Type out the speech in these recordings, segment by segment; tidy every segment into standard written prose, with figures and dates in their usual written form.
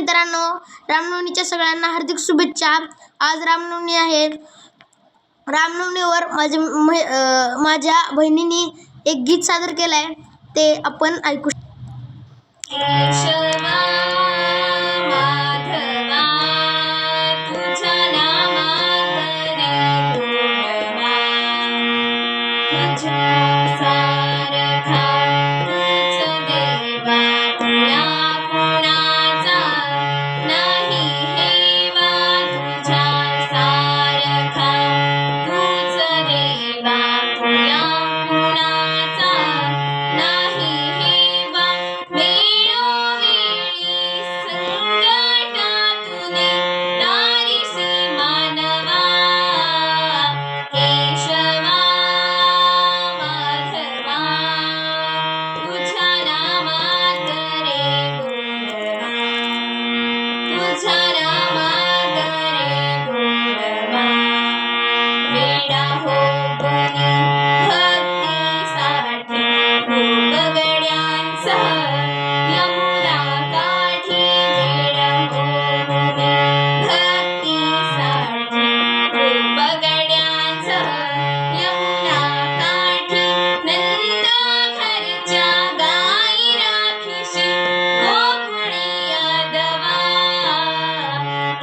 मित्रांनो, रामनवमीच्या सगळ्यांना हार्दिक शुभेच्छा। आज रामनवमी आहे। रामनवमीवर माझ्या बहिणीने एक गीत सादर केलंय, ते आपण ऐकू। केशवा माधवा तुझ्या नामातले गुणवा, तुझ्यासारखा तूच देवा, तुला कुणाचा नाही हेवा, तुझ्यासारखा तूच देवा, तुला कुणाचा नाही हेवा। वेळोवेळी संकटातून तारीसी मानवा, केशवा माधवा तुझ्या नामात रे गुणवा, तुझ्या नामात रे गुणवा। वेडा होऊनी भक्तीसाठी भोगगड्यांसह यमुना काठी, वेडा होऊनी भक्तीसाठी भोगगड्यांसह यमुना काठी, नंद घरच्या गाई राखीशी गोकुळी यादवा,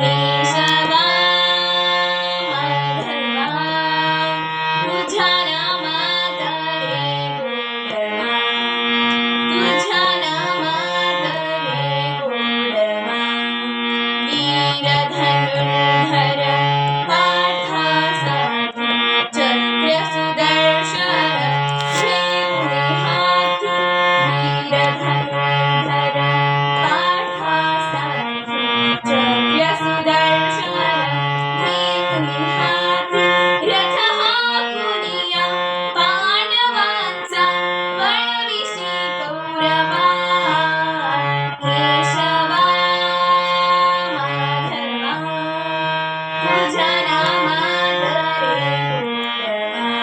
केशवा माधवा तुझ्या नामात रे गुणवा, तुझ्या नामात रे गुणवा। वीर धनुर्धर पार्थासाठी चक्र सुदर्शन घेऊनी हाती, वीर धनुर्धर पार्थासाठी चक्र सुदर्शन घेऊनी हाती, रथ हाकुनिया पांडवांचा वळविशी कौरवा, केशवा माधवा तुझ्या नामात रे गुणवा,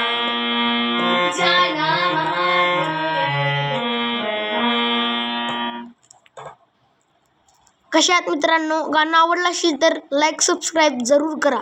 तुझ्या नामात रे गुणवा। कशा आहात मित्रांनो? गाणं आवडलं असेल तर लाईक सबस्क्राईब जरूर करा।